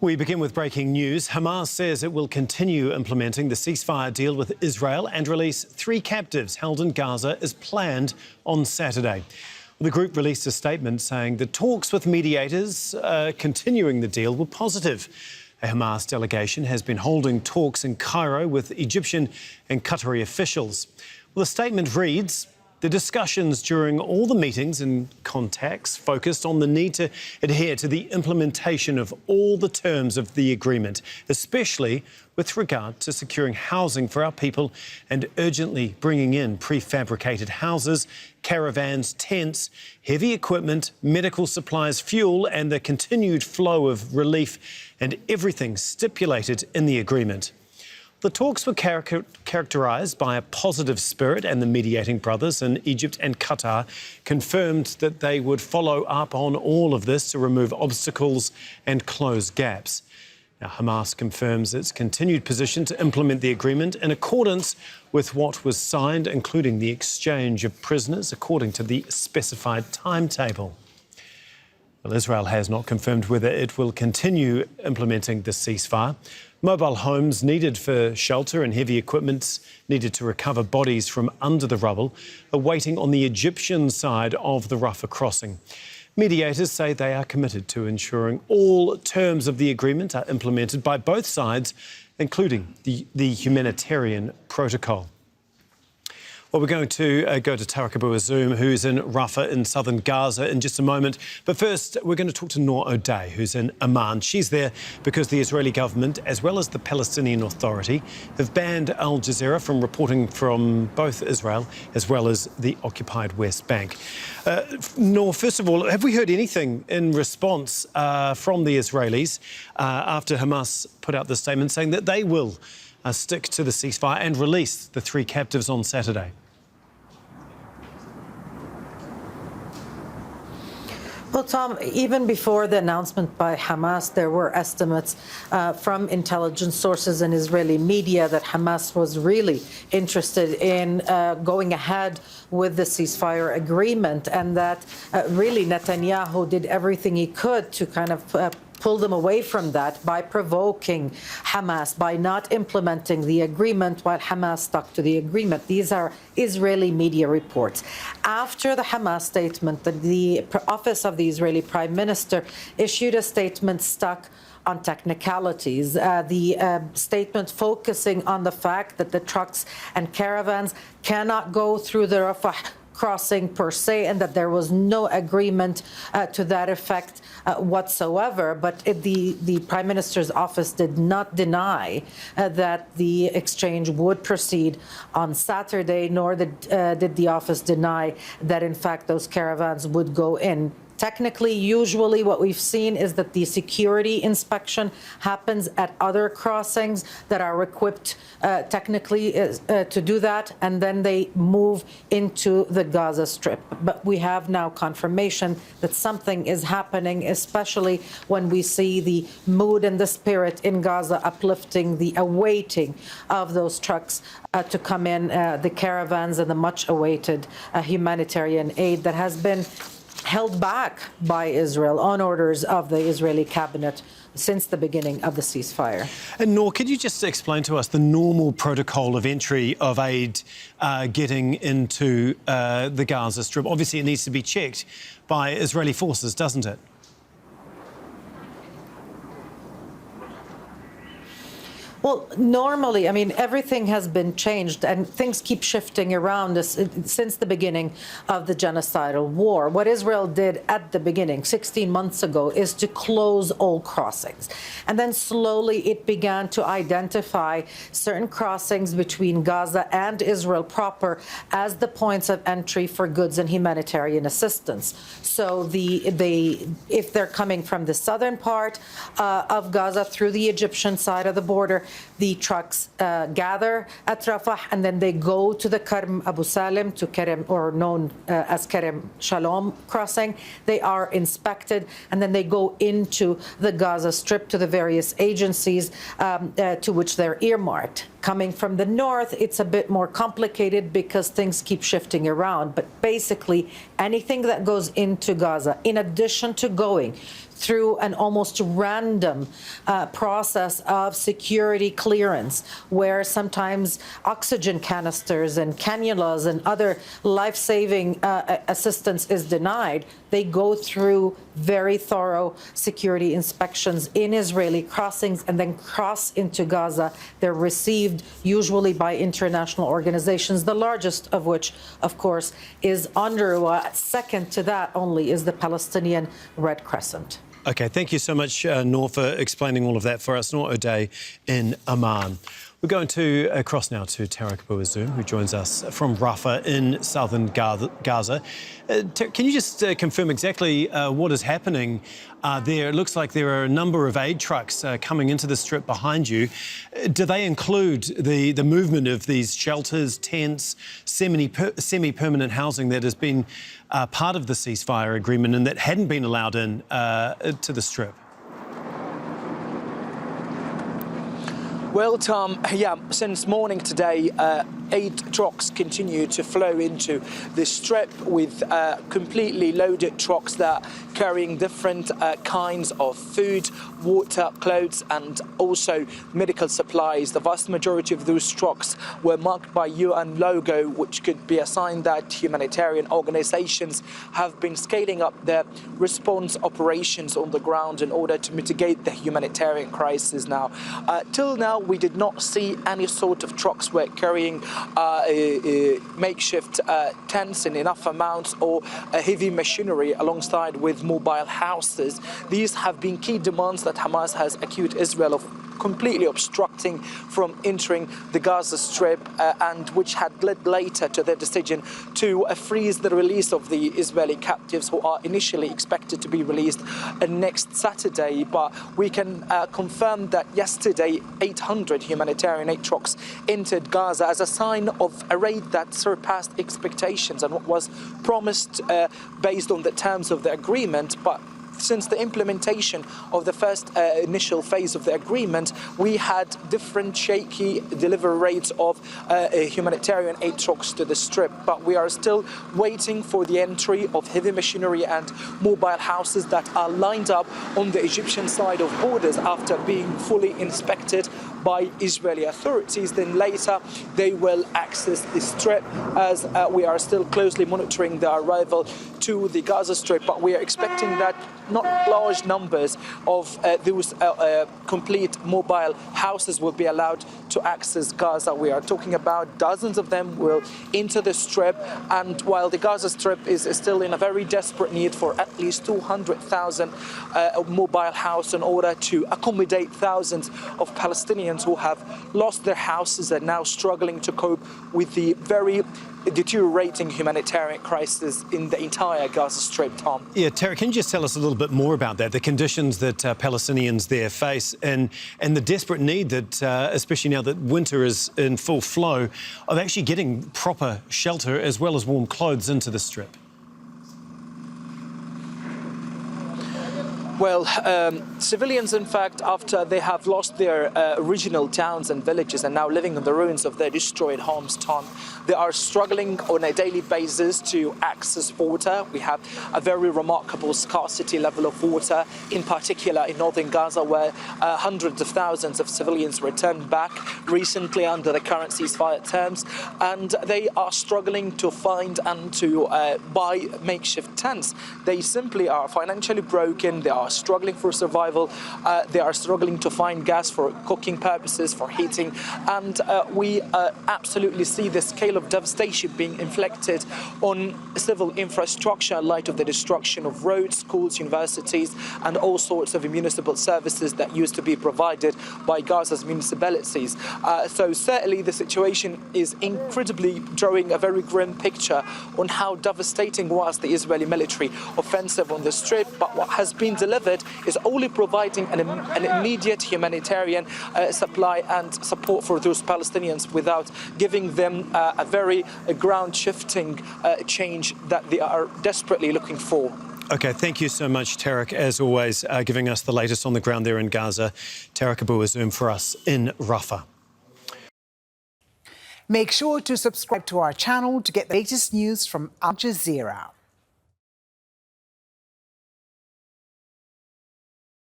We begin with breaking news. Hamas says it will continue implementing the ceasefire deal with Israel and release 3 captives held in Gaza as planned on Saturday. The group released a statement saying the talks with mediators continuing the deal were positive. A Hamas delegation has been holding talks in Cairo with Egyptian and Qatari officials. Well, the statement reads, the discussions during all the meetings and contacts focused on the need to adhere to the implementation of all the terms of the agreement, especially with regard to securing housing for our people and urgently bringing in prefabricated houses, caravans, tents, heavy equipment, medical supplies, fuel and the continued flow of relief and everything stipulated in the agreement. The talks were characterised by a positive spirit, and the mediating brothers in Egypt and Qatar confirmed that they would follow up on all of this to remove obstacles and close gaps. Now, Hamas confirms its continued position to implement the agreement in accordance with what was signed, including the exchange of prisoners according to the specified timetable. Well, Israel has not confirmed whether it will continue implementing the ceasefire. Mobile homes needed for shelter and heavy equipment needed to recover bodies from under the rubble are waiting on the Egyptian side of the Rafah crossing. Mediators say they are committed to ensuring all terms of the agreement are implemented by both sides, including the humanitarian protocol. Well, we're going to go to Tareq Azzoum, who's in Rafah in southern Gaza, in just a moment. But first, we're going to talk to Nour, who's in Amman. She's there because the Israeli government, as well as the Palestinian Authority, have banned Al Jazeera from reporting from both Israel as well as the occupied West Bank. Nour, first of all, have we heard anything in response from the Israelis after Hamas put out the statement saying that they will stick to the ceasefire and release the 3 captives on Saturday? Well, Tom, even before the announcement by Hamas, there were estimates from intelligence sources and Israeli media that Hamas was really interested in going ahead with the ceasefire agreement, and that really Netanyahu did everything he could to kind of pull them away from that by provoking Hamas, by not implementing the agreement while Hamas stuck to the agreement. These are Israeli media reports. After the Hamas statement, the office of the Israeli Prime Minister issued a statement stuck on technicalities. The statement focusing on the fact that the trucks and caravans cannot go through the Rafah crossing per se, and that there was no agreement to that effect whatsoever. But the Prime Minister's office did not deny that the exchange would proceed on Saturday, nor did the office deny that, in fact, those caravans would go in. Technically, usually what we've seen is that the security inspection happens at other crossings that are equipped technically to do that, and then they move into the Gaza Strip. But we have now confirmation that something is happening, especially when we see the mood and the spirit in Gaza uplifting, the awaiting of those trucks to come in, the caravans and the much-awaited humanitarian aid that has been held back by Israel on orders of the Israeli cabinet since the beginning of the ceasefire. And Nour, could you just explain to us the normal protocol of entry of aid getting into the Gaza Strip? Obviously, it needs to be checked by Israeli forces, doesn't it? Well, normally, I mean, everything has been changed and things keep shifting around us since the beginning of the genocidal war. What Israel did at the beginning, 16 months ago, is to close all crossings. And then slowly it began to identify certain crossings between Gaza and Israel proper as the points of entry for goods and humanitarian assistance. So if they're coming from the southern part of Gaza through the Egyptian side of the border, the trucks gather at Rafah, and then they go to the Karm Abu Salim, to Kerem, or known as Kerem Shalom crossing. They are inspected, and then they go into the Gaza Strip to the various agencies to which they're earmarked. Coming from the north, it's a bit more complicated because things keep shifting around. But basically, anything that goes into Gaza, in addition to going through an almost random process of security clearance, where sometimes oxygen canisters and cannulas and other life-saving assistance is denied, they go through very thorough security inspections in Israeli crossings and then cross into Gaza. They're received usually by international organizations, the largest of which, of course, is UNRWA. Second to that only is the Palestinian Red Crescent. OK, thank you so much, Nour, for explaining all of that for us. Nour Odeh in Amman. We're going to across now to Tareq Azzoum, who joins us from Rafah in southern Gaza. Can you just confirm exactly what is happening there? It looks like there are a number of aid trucks coming into the strip behind you. Do they include the movement of these shelters, tents, semi-permanent housing that has been part of the ceasefire agreement and that hadn't been allowed in to the strip? Well, Tom, since morning today, 8 trucks continue to flow into the strip with completely loaded trucks that are carrying different kinds of food, water, clothes and also medical supplies. The vast majority of those trucks were marked by UN logo, which could be a sign that humanitarian organizations have been scaling up their response operations on the ground in order to mitigate the humanitarian crisis now. Till now, we did not see any sort of trucks were carrying makeshift tents in enough amounts or heavy machinery alongside with mobile houses. These have been key demands that Hamas has accused Israel of completely obstructing from entering the Gaza Strip and which had led later to their decision to freeze the release of the Israeli captives who are initially expected to be released next Saturday. But we can confirm that yesterday 800 humanitarian aid trucks entered Gaza as a sign of a raid that surpassed expectations and what was promised based on the terms of the agreement. But since the implementation of the first initial phase of the agreement, we had different shaky delivery rates of humanitarian aid trucks to the strip. But we are still waiting for the entry of heavy machinery and mobile houses that are lined up on the Egyptian side of borders after being fully inspected by Israeli authorities. Then later they will access the strip as we are still closely monitoring the arrival to the Gaza Strip. But we are expecting that not large numbers of those complete mobile houses will be allowed to access Gaza. We are talking about dozens of them will enter the strip, and while the Gaza Strip is still in a very desperate need for at least 200,000 mobile houses in order to accommodate thousands of Palestinians who have lost their houses and now struggling to cope with the very deteriorating humanitarian crisis in the entire Gaza Strip, Tom. Yeah, Tareq, can you just tell us a little bit more about that, the conditions that Palestinians there face and the desperate need that, especially now that winter is in full flow, of actually getting proper shelter as well as warm clothes into the Strip? Well, civilians, in fact, after they have lost their original towns and villages and now living in the ruins of their destroyed homes, Tom, they are struggling on a daily basis to access water. We have a very remarkable scarcity level of water, in particular in northern Gaza, where hundreds of thousands of civilians returned back recently under the current ceasefire terms, and they are struggling to find and to buy makeshift tents. They simply are financially broken. They are struggling for survival. They are struggling to find gas for cooking purposes, for heating, and we absolutely see the scale of devastation being inflicted on civil infrastructure in light of the destruction of roads, schools, universities, and all sorts of municipal services that used to be provided by Gaza's municipalities. So certainly the situation is incredibly drawing a very grim picture on how devastating was the Israeli military offensive on the Strip. But what has been delivered is only providing an immediate humanitarian supply and support for those Palestinians without giving them a very ground-shifting change that they are desperately looking for. OK, thank you so much, Tareq, as always, giving us the latest on the ground there in Gaza. Tareq Azzoum for us in Rafah. Make sure to subscribe to our channel to get the latest news from Al Jazeera.